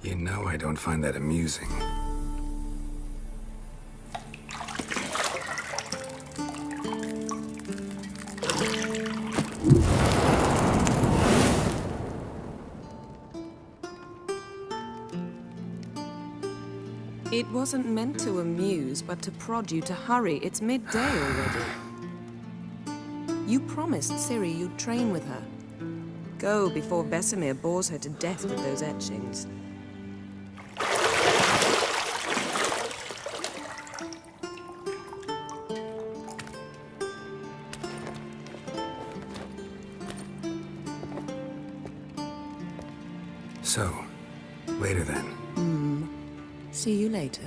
You know I don't find that amusing. It wasn't meant to amuse, but to prod you to hurry. It's midday already. You promised Ciri you'd train with her. Go before Vesemir bores her to death with those etchings. So, later then. See you later.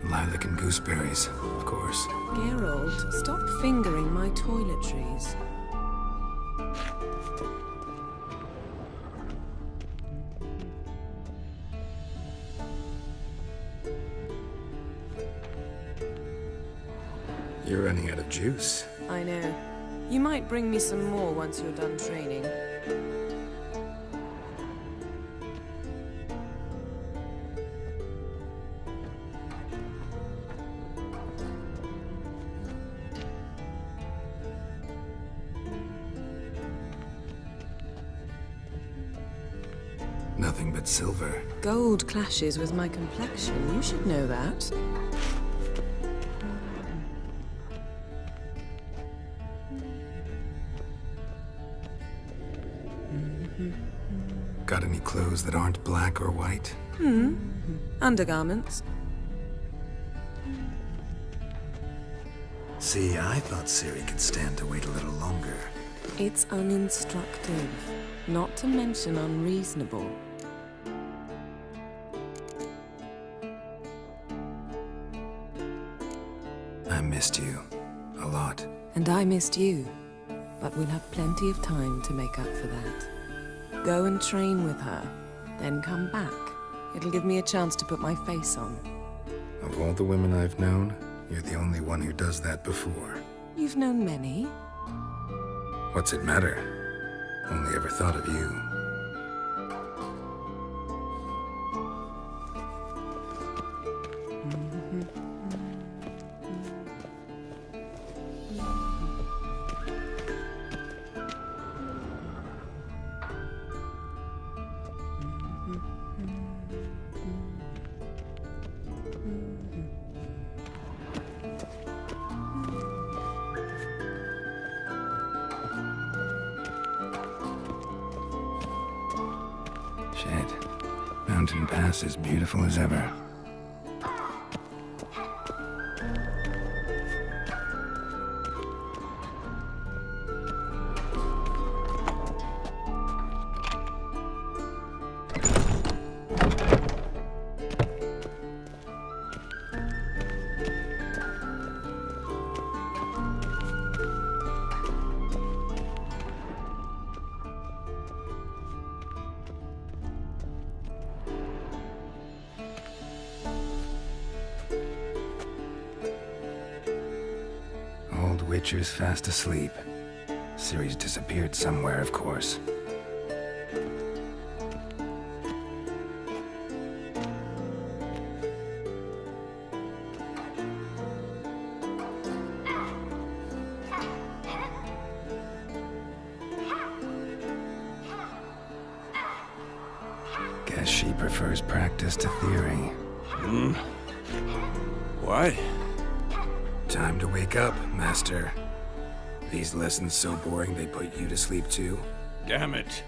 Lilac and gooseberries, of course. Geralt, stop fingering my toiletries. You're running out of juice. I know. You might bring me some more once you're done training. Nothing but silver. Gold clashes with my complexion. You should know that. Got any clothes that aren't black or white? Undergarments. See, I thought Ciri could stand to wait a little longer. It's uninstructive, not to mention unreasonable. I missed you. A lot. And I missed you. But we'll have plenty of time to make up for that. Go and train with her, then come back. It'll give me a chance to put my face on. Of all the women I've known, you're the only one who does that before. You've known many. What's it matter? Only ever thought of you. Shit. Mountain Pass is beautiful as ever. Old Witcher's fast asleep. Ciri's disappeared somewhere, of course. Guess she prefers practice to theory. What? Time to wake up, Master. These lessons so boring they put you to sleep too? Damn it.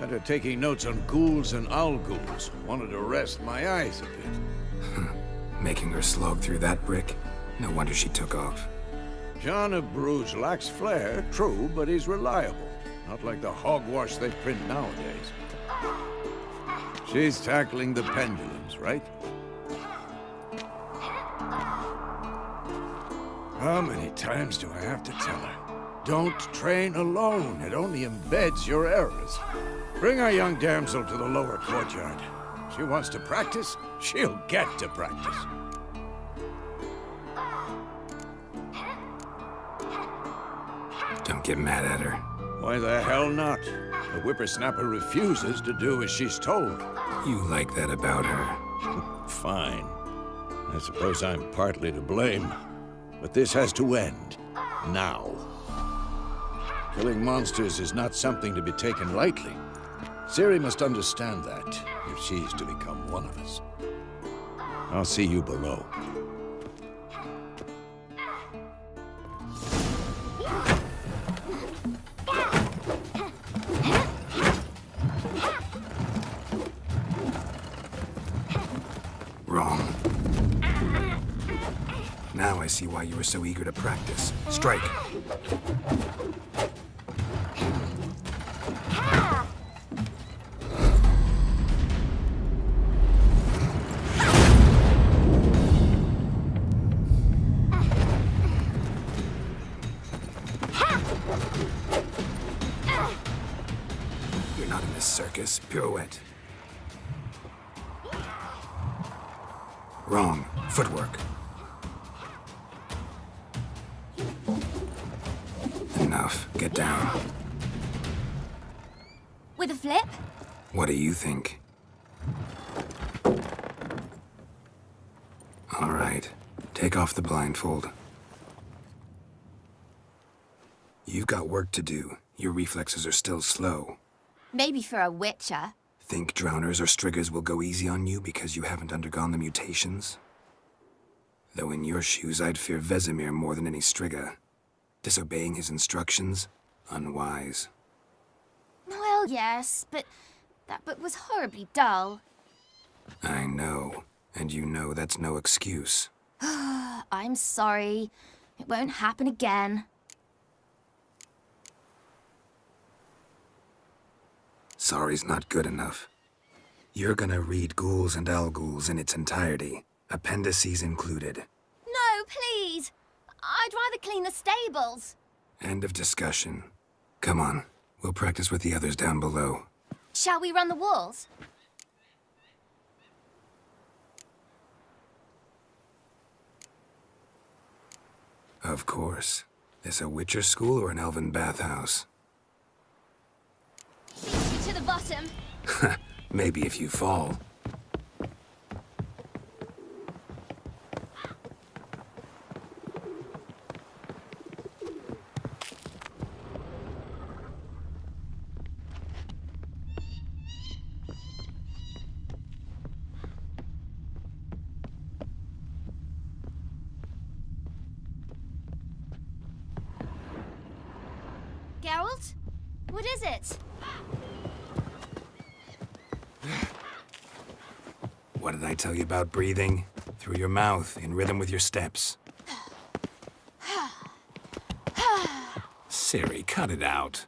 After taking notes on ghouls and owl ghouls, wanted to rest my eyes a bit. Making her slog through that brick? No wonder she took off. John of Bruges lacks flair, true, but he's reliable. Not like the hogwash they print nowadays. She's tackling the pendulums, right? How many times do I have to tell her? Don't train alone. It only embeds your errors. Bring our young damsel to the lower courtyard. She wants to practice, she'll get to practice. Don't get mad at her. Why the hell not? The whippersnapper refuses to do as she's told. You like that about her. Fine. I suppose I'm partly to blame. But this has to end. Now. Killing monsters is not something to be taken lightly. Ciri must understand that, if she's to become one of us. I'll see you below. Wrong. Now I see why you were so eager to practice. Strike. You're not in this circus. Pirouette. Wrong. Footwork. Enough. Get down. With a flip? What do you think? All right. Take off the blindfold. You've got work to do. Your reflexes are still slow. Maybe for a witcher. Think drowners or striggers will go easy on you because you haven't undergone the mutations? Though in your shoes, I'd fear Vesemir more than any strigger. Disobeying his instructions? Unwise. Well, yes, but that book was horribly dull. I know. And you know that's no excuse. I'm sorry. It won't happen again. Sorry's not good enough. You're gonna read Ghouls and Owlghouls in its entirety, appendices included. No, please! I'd rather clean the stables. End of discussion. Come on, we'll practice with the others down below. Shall we run the walls? Of course. This a Witcher school or an elven bathhouse? To the bottom. Maybe if you fall. Geralt? What is it? What did I tell you about breathing? Through your mouth, in rhythm with your steps. Ciri, cut it out.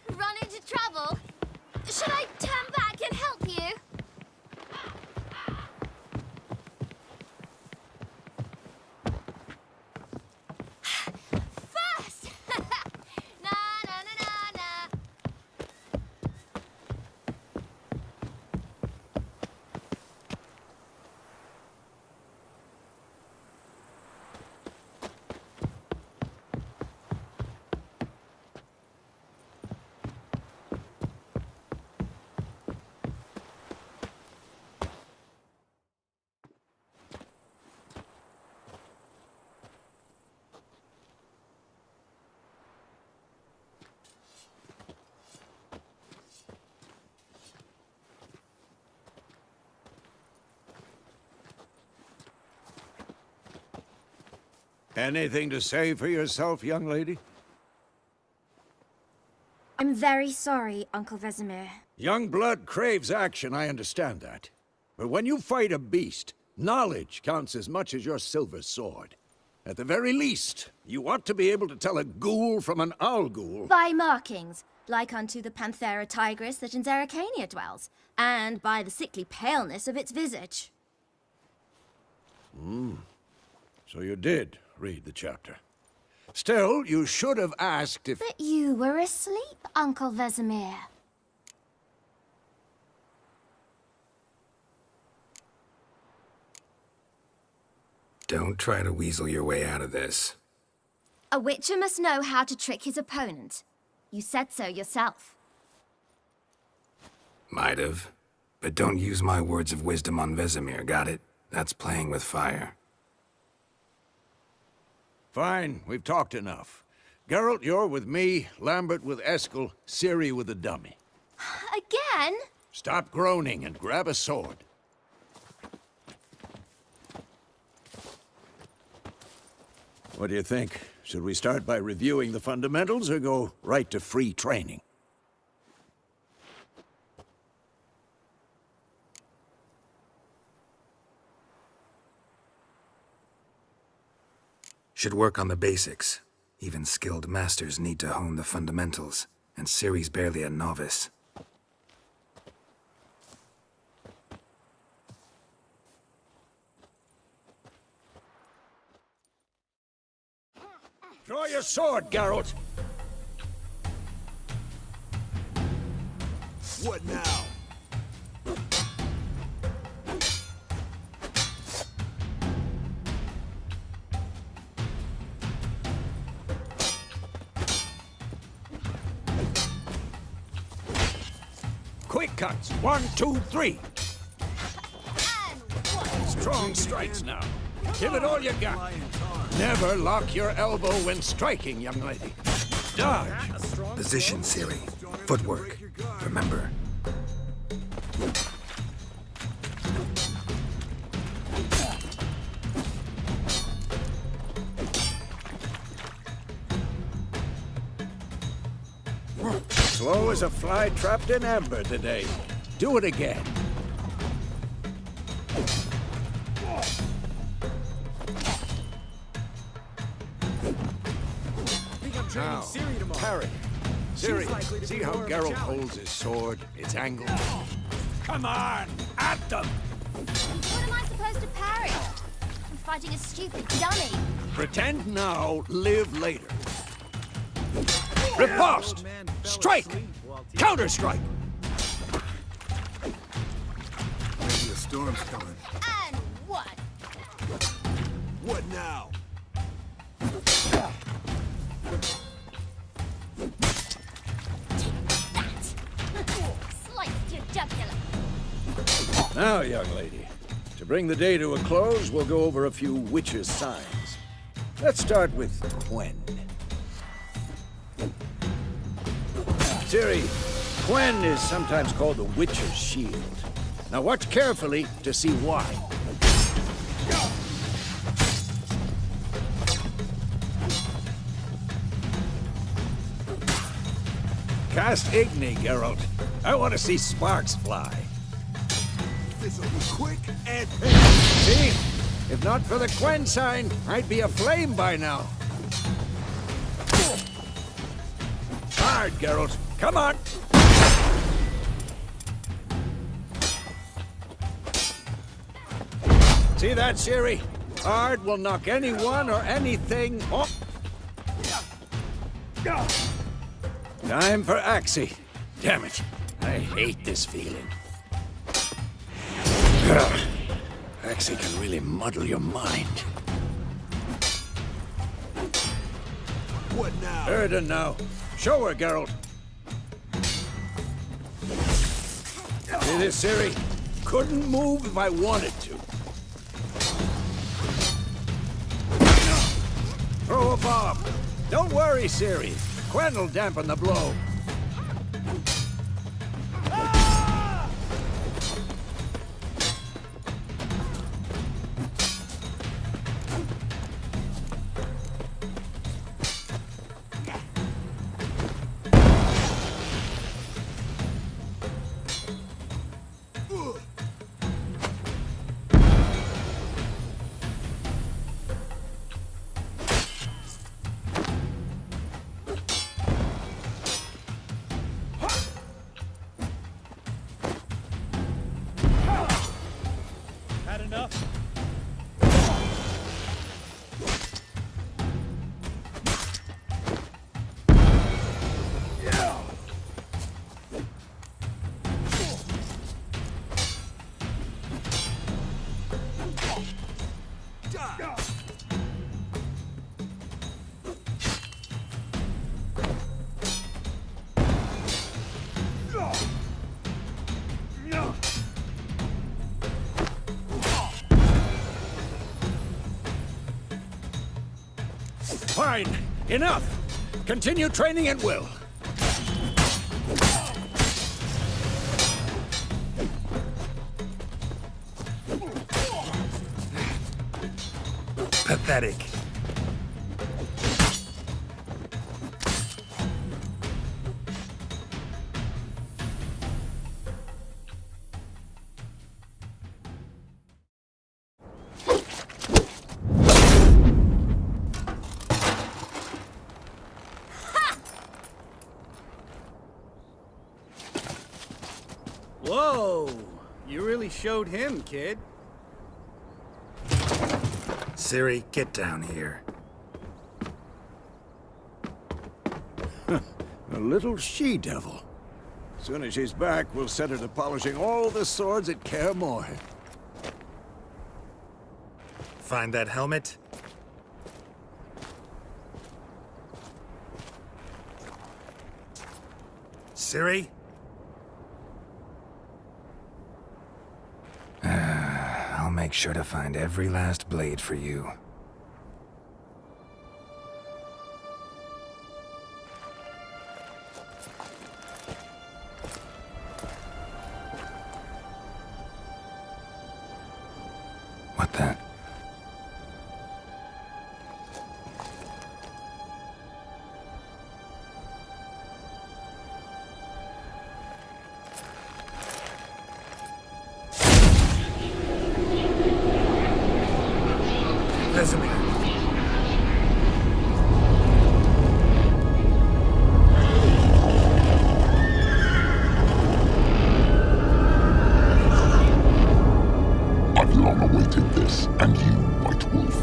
Run into trouble? Should I turn back and help you? First! Na na na na na. Anything to say for yourself, young lady? I'm very sorry, Uncle Vesemir. Young blood craves action, I understand that. But when you fight a beast, knowledge counts as much as your silver sword. At the very least, you ought to be able to tell a ghoul from an owl ghoul. By markings, like unto the Panthera tigris that in Zerrikania dwells, and by the sickly paleness of its visage. So you did read the chapter. Still, you should have asked if... But you were asleep, Uncle Vesemir. Don't try to weasel your way out of this. A witcher must know how to trick his opponent. You said so yourself. Might have. But don't use my words of wisdom on Vesemir, got it? That's playing with fire. Fine, we've talked enough. Geralt, you're with me, Lambert with Eskel, Ciri with the dummy. Again? Stop groaning and grab a sword. What do you think? Should we start by reviewing the fundamentals or go right to free training? Should work on the basics. Even skilled masters need to hone the fundamentals, and Ciri's barely a novice. Draw your sword, Geralt! What now? Quick cuts! 1, 2, 3! And what? Strong strikes now. Give it all you got. Never lock your elbow when striking, young lady. Dodge! Position, Ciri. Footwork. Remember. Slow as a fly trapped in amber today. Do it again. Now, parry. Ciri, see how Geralt holds his sword, its angle? Come on, at them! What am I supposed to parry? I'm fighting a stupid dummy. Pretend now, live later. Riposte! Strike! Counter-strike! Maybe a storm's coming. And what? What now? Slice your jugular. Now, young lady, to bring the day to a close, we'll go over a few witches' signs. Let's start with Quen. Ciri, Quen is sometimes called the Witcher's Shield. Now watch carefully to see why. Cast Igni, Geralt. I want to see sparks fly. This'll be quick and See? If not for the Quen sign, I'd be aflame by now. Hard, Geralt. Come on! See that, Ciri? Ard will knock anyone or anything off. Time for Axii. Damn it. I hate this feeling. Axii can really muddle your mind. what now? Erden now. Show her, Geralt. See this, Ciri? Couldn't move if I wanted to. Throw a bomb. Don't worry, Ciri. Quen will dampen the blow. Had enough? Fine. Enough. Continue training at will. Pathetic. Whoa! You really showed him, kid. Ciri, get down here. A little she-devil. Soon as she's back, we'll set her to polishing all the swords at Kaer Morhen. Find that helmet? Ciri? I'll make sure to find every last blade for you. What the? Vesemir. I've long awaited this, and you, White Wolf.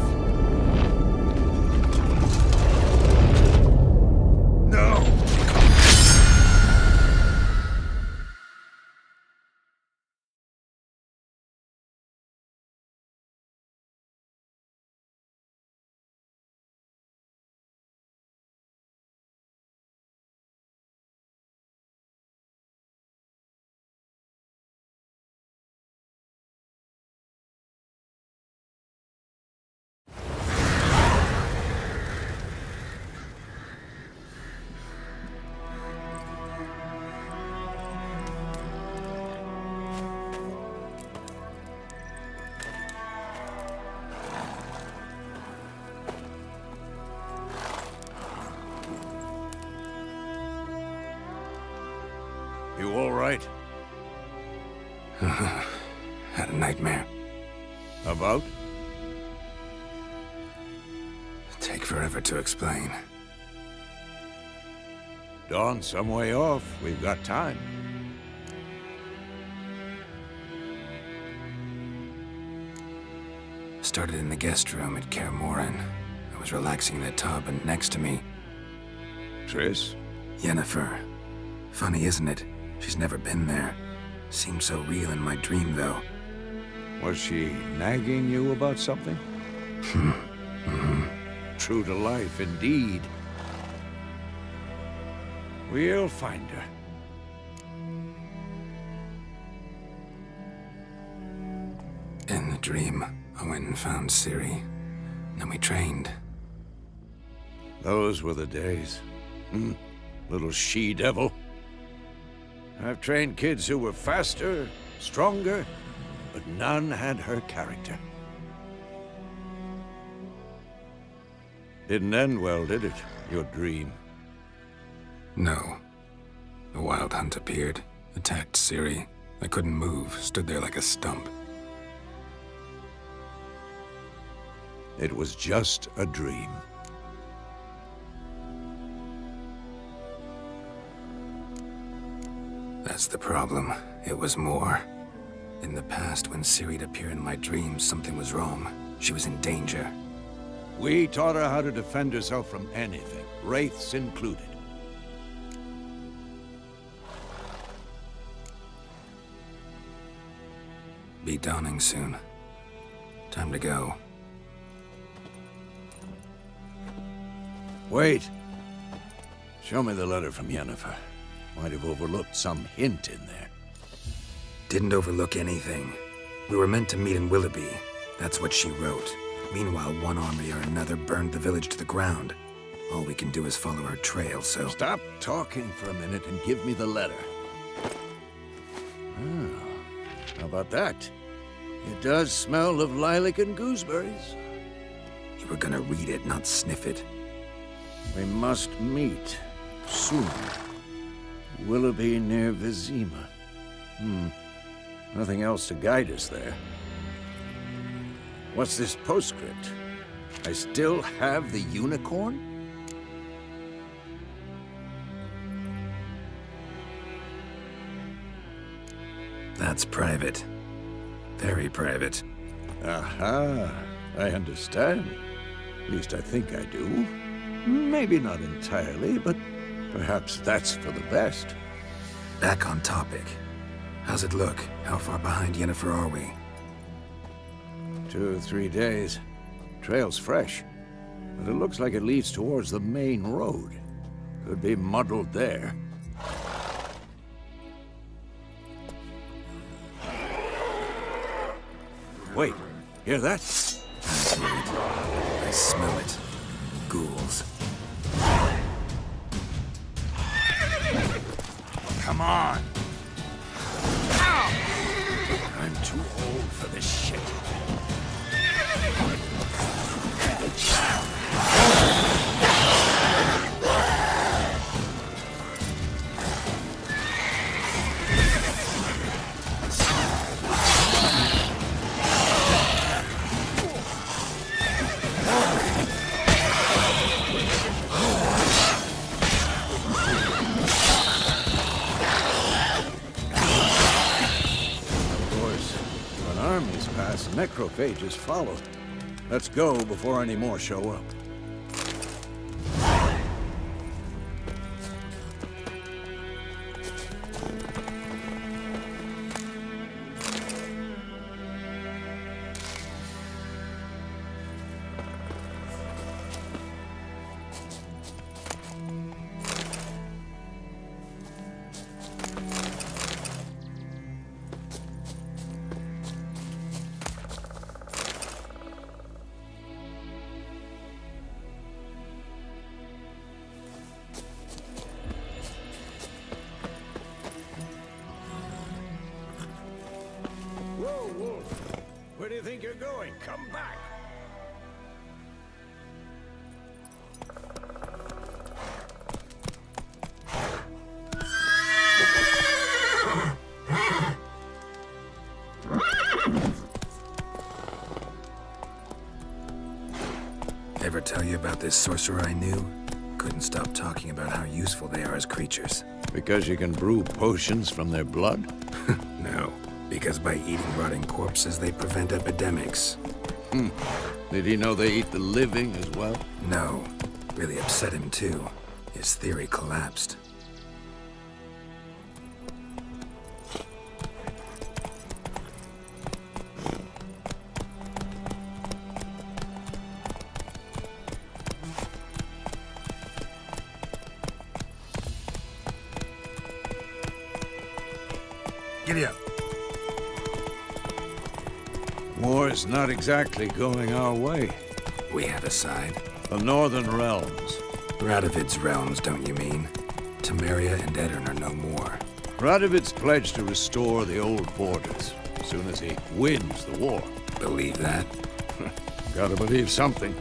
No! right? Had a nightmare. About? Take forever to explain. Dawn's some way off. We've got time. Started in the guest room at Kaer Morhen. I was relaxing in a tub, and next to me, Triss? Yennefer. Funny, isn't it? She's never been there. Seemed so real in my dream, though. Was she nagging you about something? True to life, indeed. We'll find her. In the dream, I went and found Ciri. Then we trained. Those were the days. Little she-devil. I've trained kids who were faster, stronger, but none had her character. Didn't end well, did it? Your dream? No. The Wild Hunt appeared, attacked Ciri. I couldn't move, stood there like a stump. It was just a dream. That's the problem. It was more. In the past, when Ciri'd appear in my dreams, something was wrong. She was in danger. We taught her how to defend herself from anything, wraiths included. Be dawning soon. Time to go. Wait. Show me the letter from Yennefer. Might have overlooked some hint in there. Didn't overlook anything. We were meant to meet in Willoughby. That's what she wrote. Meanwhile, one army or another burned the village to the ground. All we can do is follow her trail, so... Stop talking for a minute and give me the letter. How about that? It does smell of lilac and gooseberries. You were gonna read it, not sniff it. We must meet soon. Willoughby near Vizima. Nothing else to guide us there. What's this postscript? I still have the unicorn? That's private. Very private. Aha, I understand. At least I think I do. Maybe not entirely, but perhaps that's for the best. Back on topic. How's it look? How far behind Yennefer are we? 2 or 3 days. Trail's fresh, but it looks like it leads towards the main road. Could be muddled there. Wait, hear that? I smell it. Ghouls. Come on! I'm too old for this shit. Necrophages follow. Let's go before any more show up. Where do you think you're going? Come back! Ever tell you about this sorcerer I knew? Couldn't stop talking about how useful they are as creatures. Because you can brew potions from their blood? No, because by eating rotting corpses, they prevent epidemics. Did he know they eat the living as well? No, really upset him too. His theory collapsed. Giddy up. War's not exactly going our way. We have a side. The Northern Realms. Radovid's realms, don't you mean? Temeria and Edirn are no more. Radovid's pledged to restore the old borders as soon as he wins the war. Believe that? Gotta believe something.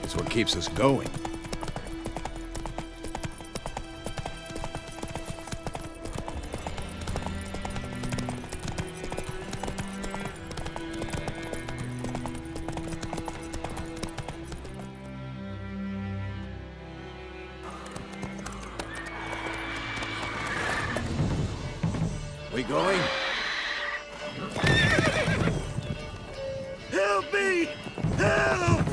It's what keeps us going. We going? Help me! Help!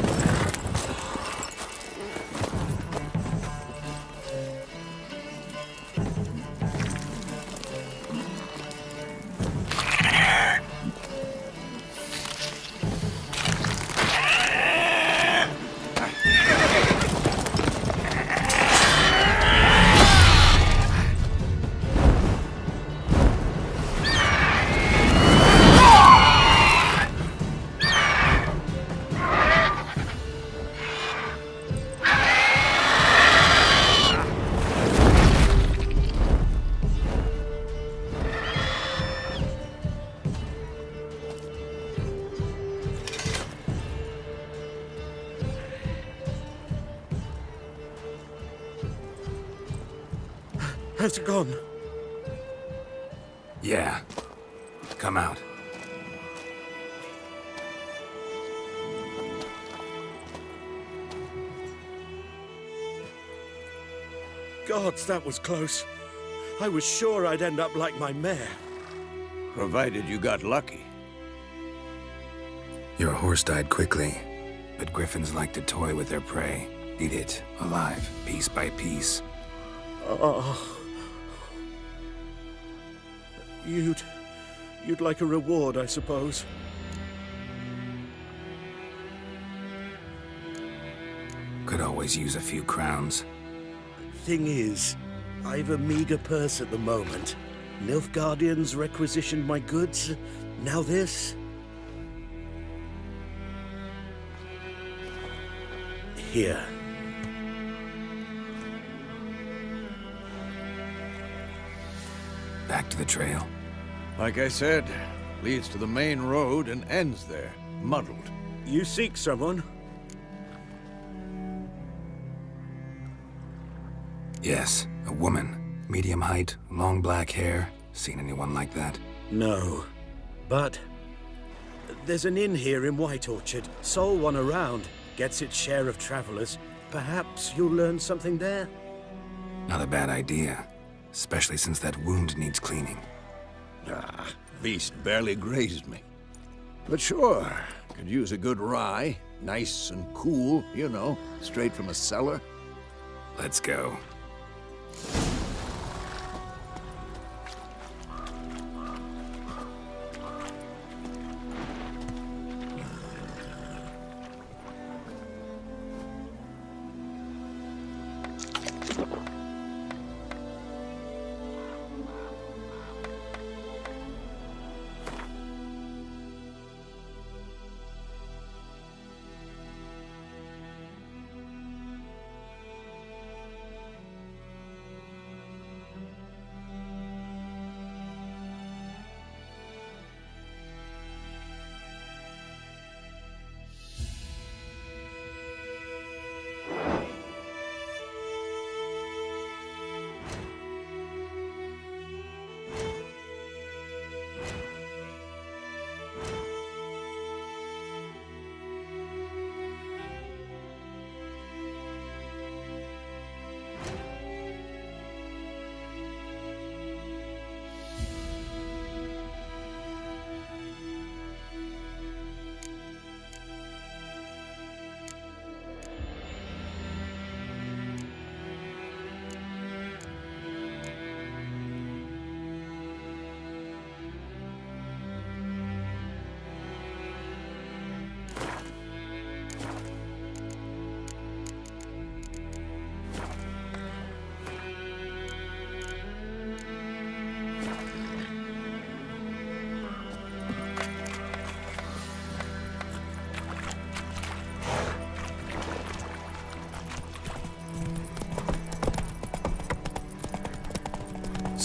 Has it gone? Yeah. Come out. Gods, that was close. I was sure I'd end up like my mare. Provided you got lucky. Your horse died quickly, but griffins like to toy with their prey. Eat it, alive, piece by piece. Oh. You'd like a reward, I suppose. Could always use a few crowns. Thing is, I've a meager purse at the moment. Nilfgaardians requisitioned my goods. Now this. Here. Back to the trail. Like I said, leads to the main road and ends there, muddled. You seek someone? Yes, a woman. Medium height, long black hair. Seen anyone like that? No. But there's an inn here in White Orchard. Sole one around. Gets its share of travelers. Perhaps you'll learn something there? Not a bad idea. Especially since that wound needs cleaning. Ah, beast barely grazed me. But sure, could use a good rye. Nice and cool, you know, straight from a cellar. Let's go.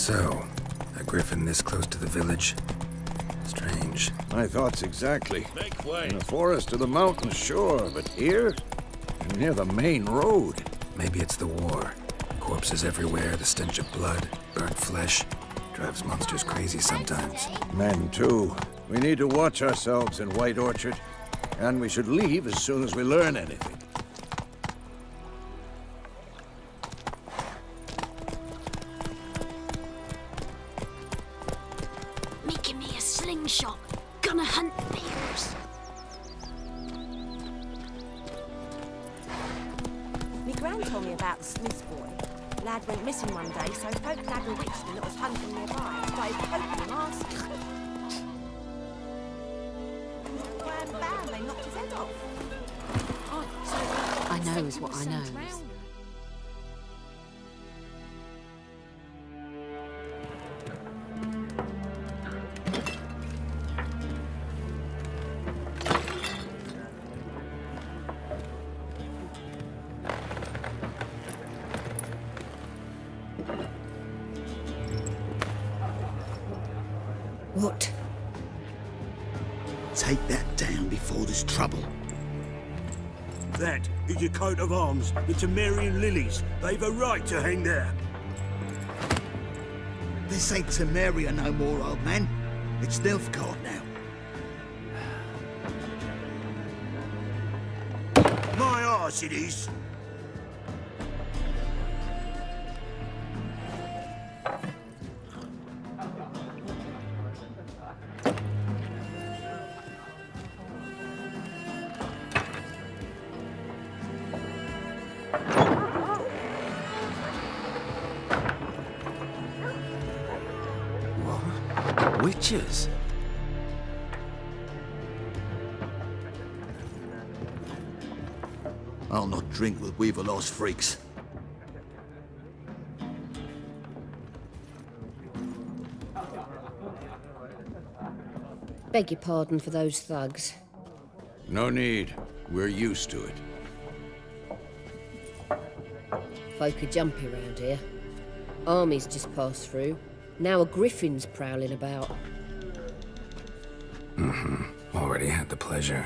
So, a griffin this close to the village? Strange. My thoughts exactly. In the forest or the mountain, sure, but here? Near the main road. Maybe it's the war. Corpses everywhere, the stench of blood, burnt flesh. Drives monsters crazy sometimes. Men, too. We need to watch ourselves in White Orchard. And we should leave as soon as we learn anything. Making me a slingshot. Gonna hunt bears. Me gran told me about the Smith's boy. Lad went missing one day, so folk nagged a witchman that was hunting nearby and started poking him, asking. Wham bam, they knocked his head off. I knows what I knows. What? Take that down before there's trouble. That is your coat of arms, the Temerian lilies. They've a right to hang there. This ain't Temeria no more, old man. It's Nilfgaard now. My arse it is. Witches? I'll not drink with Weaverlaw's freaks. Beg your pardon for those thugs. No need. We're used to it. Folk are jumpy round here. Armies just passed through. Now a griffin's prowling about. Already had the pleasure.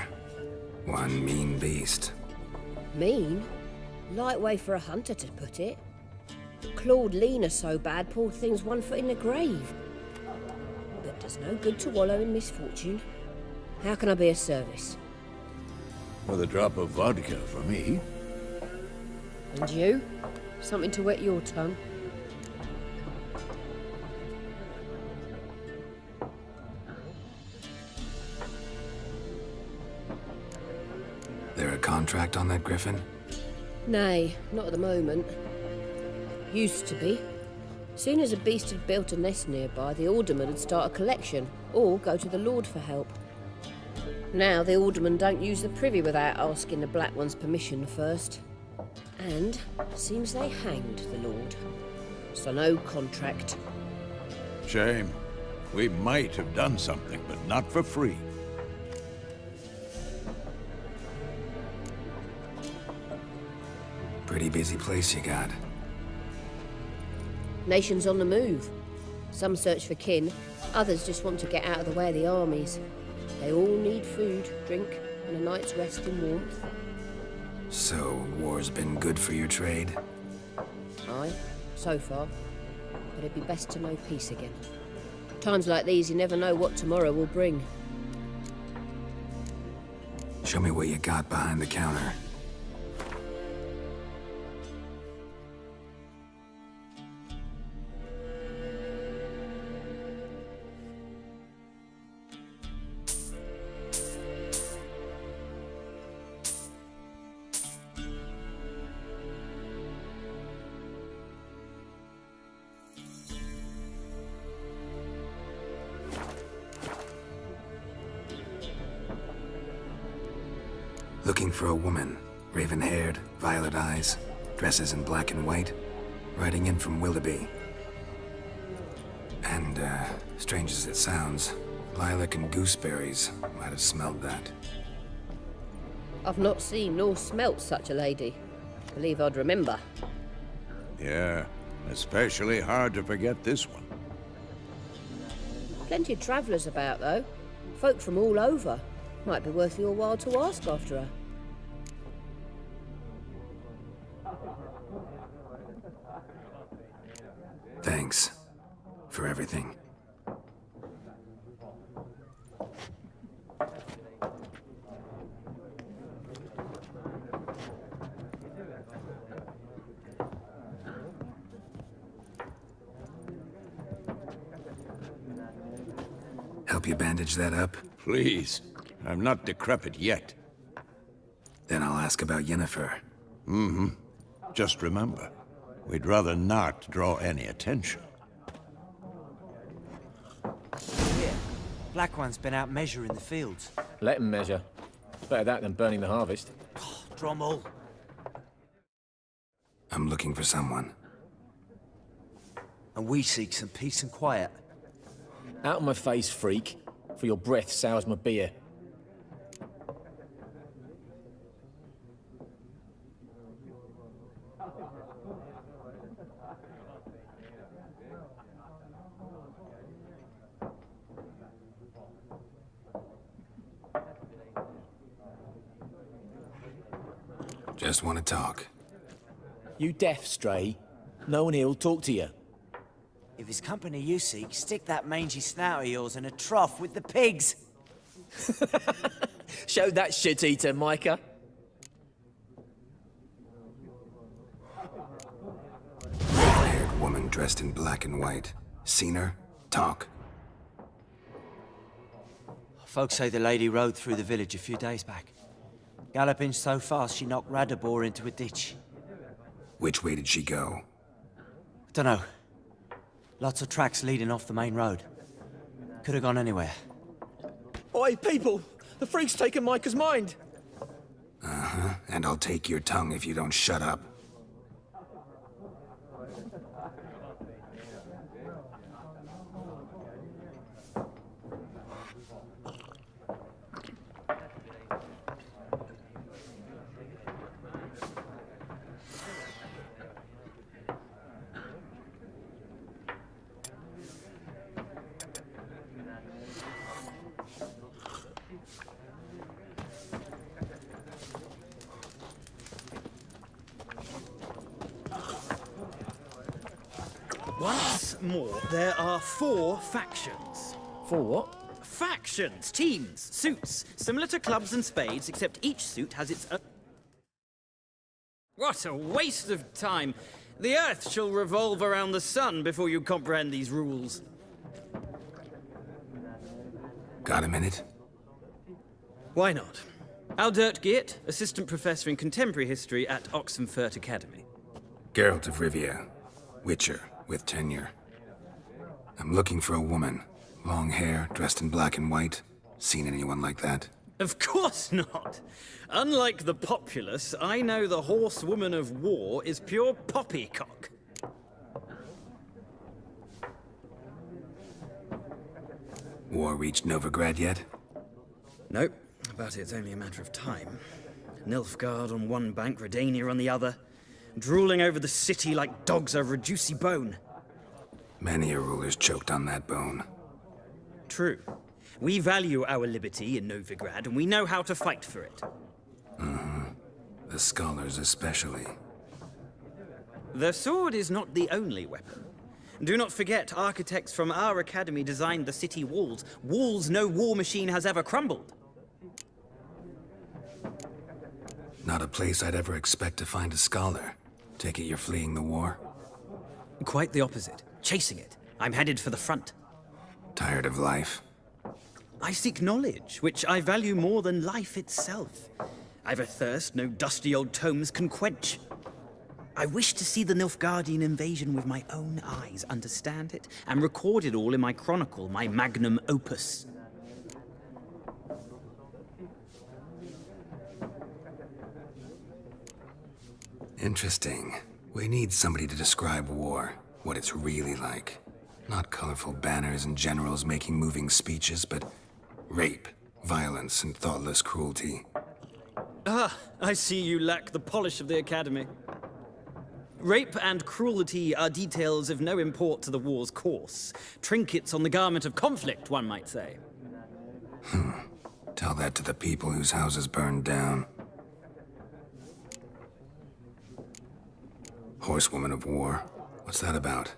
One mean beast. Mean? Light way for a hunter to put it. Clawed Lena so bad, poor thing's 1 foot in the grave. But does no good to wallow in misfortune. How can I be of service? With a drop of vodka for me. And you? Something to wet your tongue? There a contract on that griffin? Nay, not at the moment. Used to be. Soon as a beast had built a nest nearby, the alderman would start a collection, or go to the Lord for help. Now the aldermen don't use the privy without asking the Black One's permission first. And seems they hanged the Lord. So no contract. Shame. We might have done something, but not for free. Pretty busy place you got. Nations on the move. Some search for kin, others just want to get out of the way of the armies. They all need food, drink, and a night's rest in warmth. So, war's been good for your trade? Aye, so far. But it'd be best to know peace again. Times like these, you never know what tomorrow will bring. Show me what you got behind the counter. Looking for a woman. Raven-haired, violet eyes, dresses in black and white. Riding in from Willoughby. And, strange as it sounds, lilac and gooseberries might have smelled that. I've not seen nor smelt such a lady. Believe I'd remember. Yeah, especially hard to forget this one. Plenty of travellers about, though. Folk from all over. Might be worth your while to ask after her. Thanks for everything. Help you bandage that up? Please. I'm not decrepit yet. Then I'll ask about Yennefer. Just remember, we'd rather not draw any attention. Here, Black One's been out measuring the fields. Let him measure. Better that than burning the harvest. Drommel. I'm looking for someone. And we seek some peace and quiet. Out of my face, freak. For your breath sours my beer. Just want to talk. You deaf, Stray? No one here'll talk to you. If it's company you seek, stick that mangy snout of yours in a trough with the pigs. Show that shit-eater, Micah. Red-haired woman dressed in black and white. Seen her? Talk. Folks say the lady rode through the village a few days back. Galloping so fast she knocked Radabor into a ditch. Which way did she go? Dunno. Lots of tracks leading off the main road. Could have gone anywhere. Oi, people! The freak's taken Micah's mind! Uh-huh. And I'll take your tongue if you don't shut up. Once more, there are 4 factions. For what? Factions, teams, suits, similar to clubs and spades, except each suit has its own... What a waste of time! The Earth shall revolve around the sun before you comprehend these rules. Got a minute? Why not? Aldert Geert, Assistant Professor in Contemporary History at Oxenfurt Academy. Geralt of Rivia. Witcher, with tenure. I'm looking for a woman. Long hair, dressed in black and white. Seen anyone like that? Of course not! Unlike the populace, I know the horsewoman of war is pure poppycock. War reached Novigrad yet? Nope, but it's only a matter of time. Nilfgaard on one bank, Redania on the other, drooling over the city like dogs over a juicy bone. Many a ruler's choked on that bone. True. We value our liberty in Novigrad, and we know how to fight for it. The scholars especially. The sword is not the only weapon. Do not forget, architects from our academy designed the city walls. Walls no war machine has ever crumbled. Not a place I'd ever expect to find a scholar. Take it you're fleeing the war? Quite the opposite. Chasing it. I'm headed for the front. Tired of life? I seek knowledge, which I value more than life itself. I've a thirst no dusty old tomes can quench. I wish to see the Nilfgaardian invasion with my own eyes, understand it, and record it all in my chronicle, my magnum opus. Interesting. We need somebody to describe war, what it's really like. Not colorful banners and generals making moving speeches, but rape, violence, and thoughtless cruelty. Ah, I see you lack the polish of the academy. Rape and cruelty are details of no import to the war's course. Trinkets on the garment of conflict, one might say. Tell that to the people whose houses burned down. Horsewoman of War. What's that about?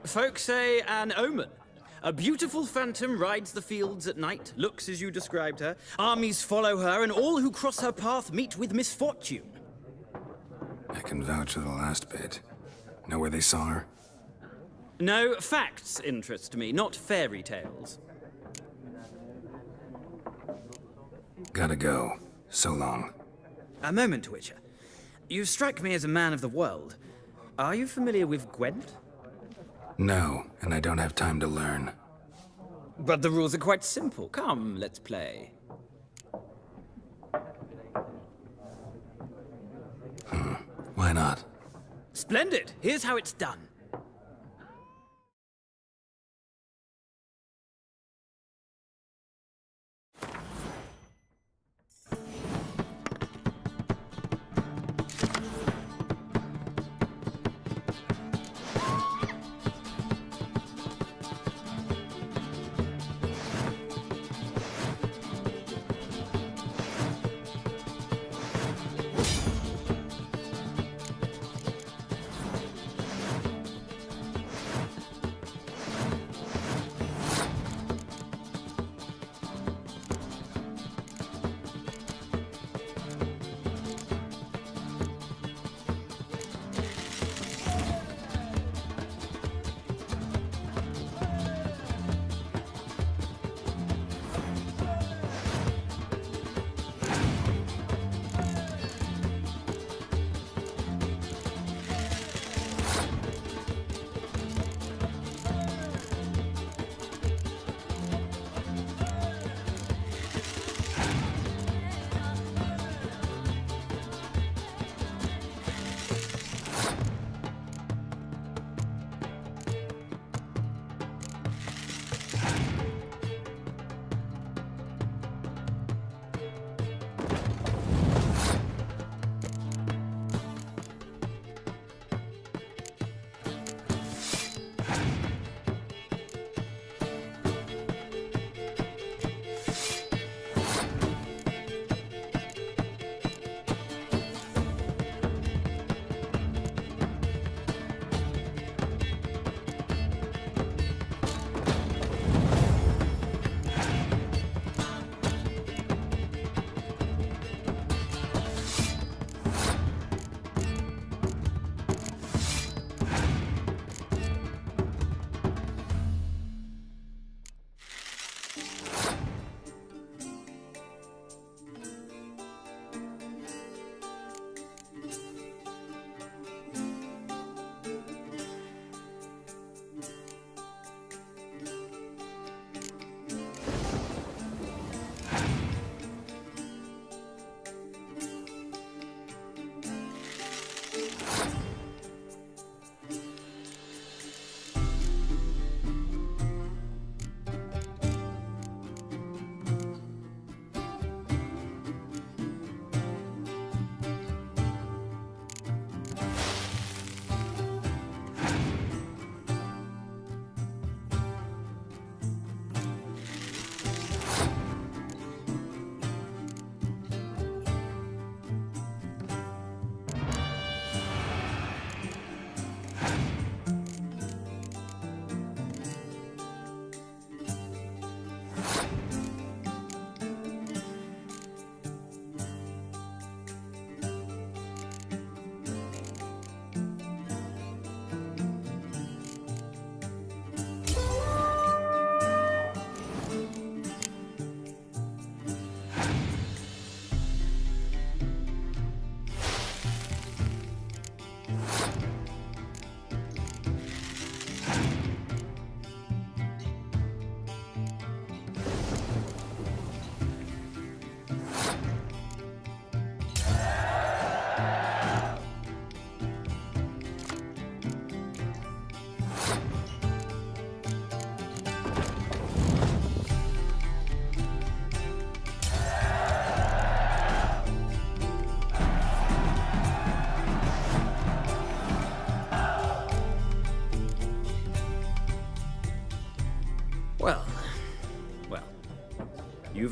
Folk say an omen. A beautiful phantom rides the fields at night, looks as you described her. Armies follow her, and all who cross her path meet with misfortune. I can vouch for the last bit. Know where they saw her? No, facts interest me, not fairy tales. Gotta go. So long. A moment, Witcher. You strike me as a man of the world. Are you familiar with Gwent? No, and I don't have time to learn. But the rules are quite simple. Come, let's play. Why not? Splendid! Here's how it's done.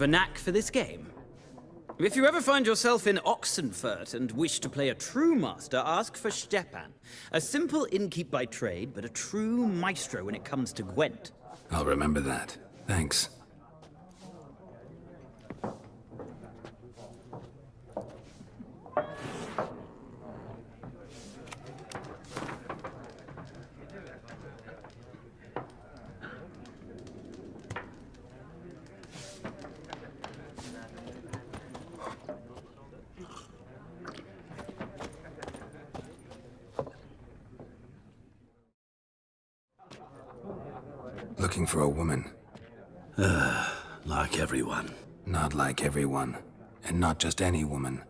of a knack for this game. If you ever find yourself in Oxenfurt and wish to play a true master, ask for Stepan. A simple innkeep by trade, but a true maestro when it comes to Gwent. I'll remember that. Thanks. Looking for a woman. Like everyone. Not like everyone. And not just any woman.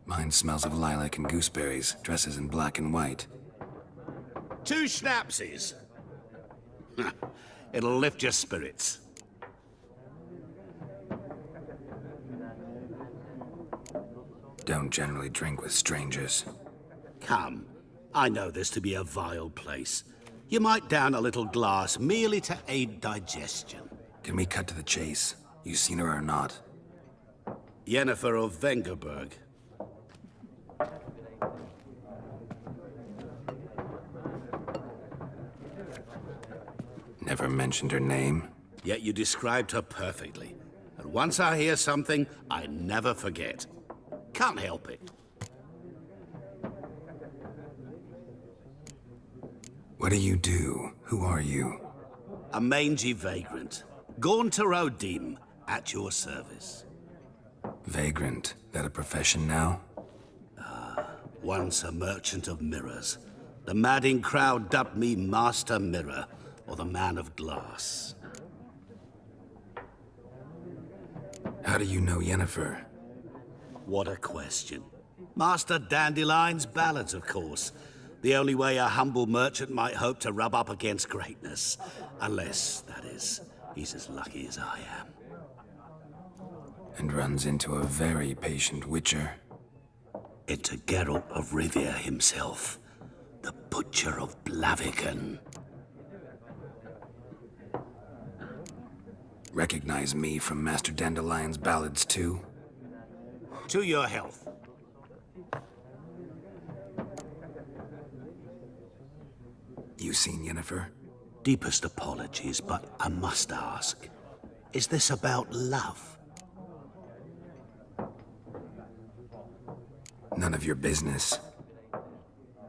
Mine smells of lilac and gooseberries, dresses in black and white. 2 schnapsies. It'll lift your spirits. Don't generally drink with strangers. Come, I know this to be a vile place. You might down a little glass merely to aid digestion. Can we cut to the chase? You seen her or not? Yennefer of Vengerberg. Never mentioned her name? Yet you described her perfectly. And once I hear something, I never forget. Can't help it. What do you do? Who are you? A mangy vagrant. Gaunter O'Dim, at your service. Vagrant. That a profession now? Once a merchant of mirrors. The madding crowd dubbed me Master Mirror, or the Man of Glass. How do you know Yennefer? What a question. Master Dandelion's ballads, of course. The only way a humble merchant might hope to rub up against greatness. Unless, that is, he's as lucky as I am. And runs into a very patient witcher. Into Geralt of Rivia himself. The Butcher of Blaviken. Recognize me from Master Dandelion's ballads, too? To your health. You seen Yennefer? Deepest apologies, but I must ask. Is this about love? None of your business.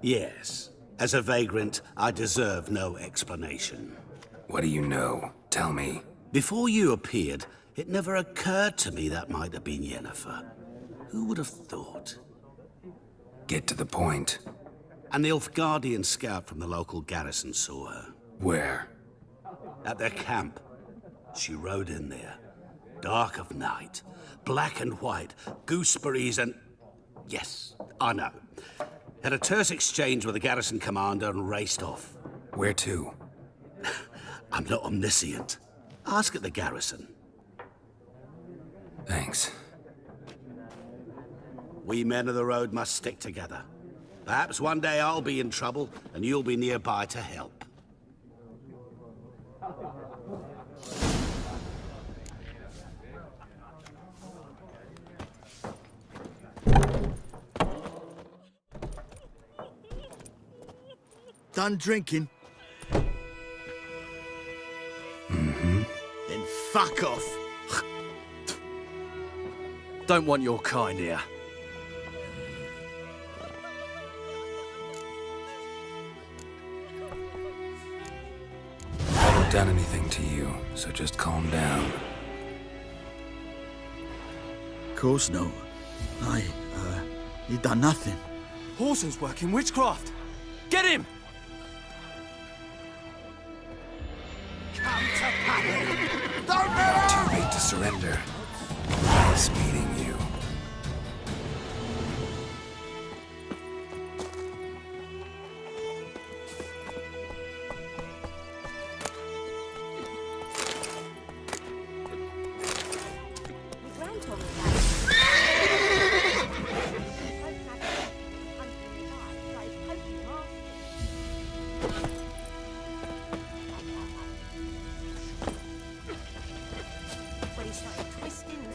Yes. As a vagrant, I deserve no explanation. What do you know? Tell me. Before you appeared, it never occurred to me that might have been Yennefer. Who would have thought? Get to the point. An Nilfgaardian scout from the local garrison saw her. Where? At their camp. She rode in there. Dark of night. Black and white. Gooseberries and... Yes, I know. Had a terse exchange with the garrison commander and raced off. Where to? I'm not omniscient. Ask at the garrison. Thanks. We men of the road must stick together. Perhaps one day I'll be in trouble, and you'll be nearby to help. Done drinking? Mm-hmm. Then fuck off. Don't want your kind here. I haven't done anything to you, so just calm down. Course no. You done nothing. Horson's working witchcraft. Get him! Too late to surrender. He's meeting you. When he started twisting and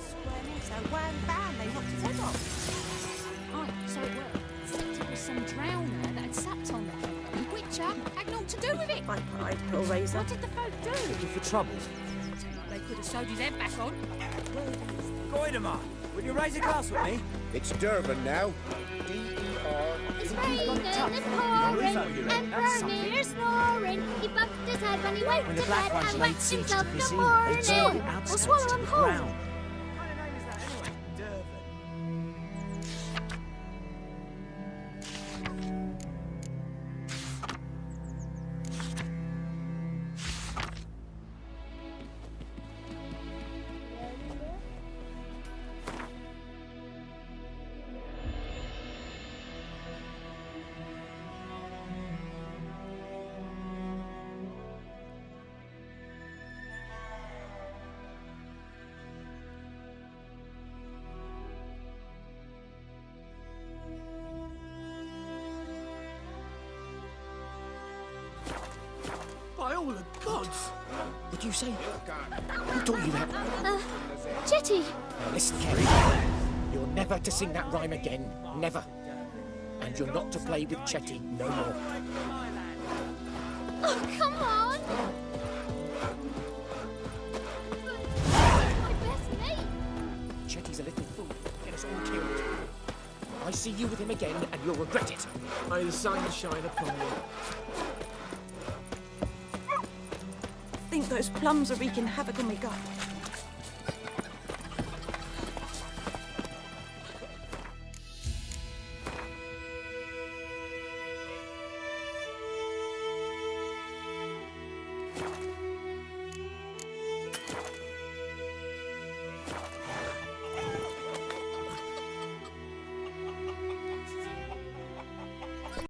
viper-eyed hellraiser. What did the folk do? Looking for trouble. They could have sewed his head back on. Goidemar, will you raise a glass with me? It's Durban now. D-E-R. It's raining and pouring and burning and snoring. He bumped his head when he went When to the black bed ones and laid whacked siege himself to the Vizir, morning. they turned the We'll outskirts swallow to him the whole. ground. By all the gods! What'd you say? Who taught you that? Jetty! Now listen, Kerry. You're never to sing that rhyme again. Never. And you're not to play with Chetty no more. Oh, come on! My best mate! Chetty's a little fool. Get us all killed. I see you with him again, and you'll regret it. May the sun shine upon you. I think those plums are wreaking havoc on my gut.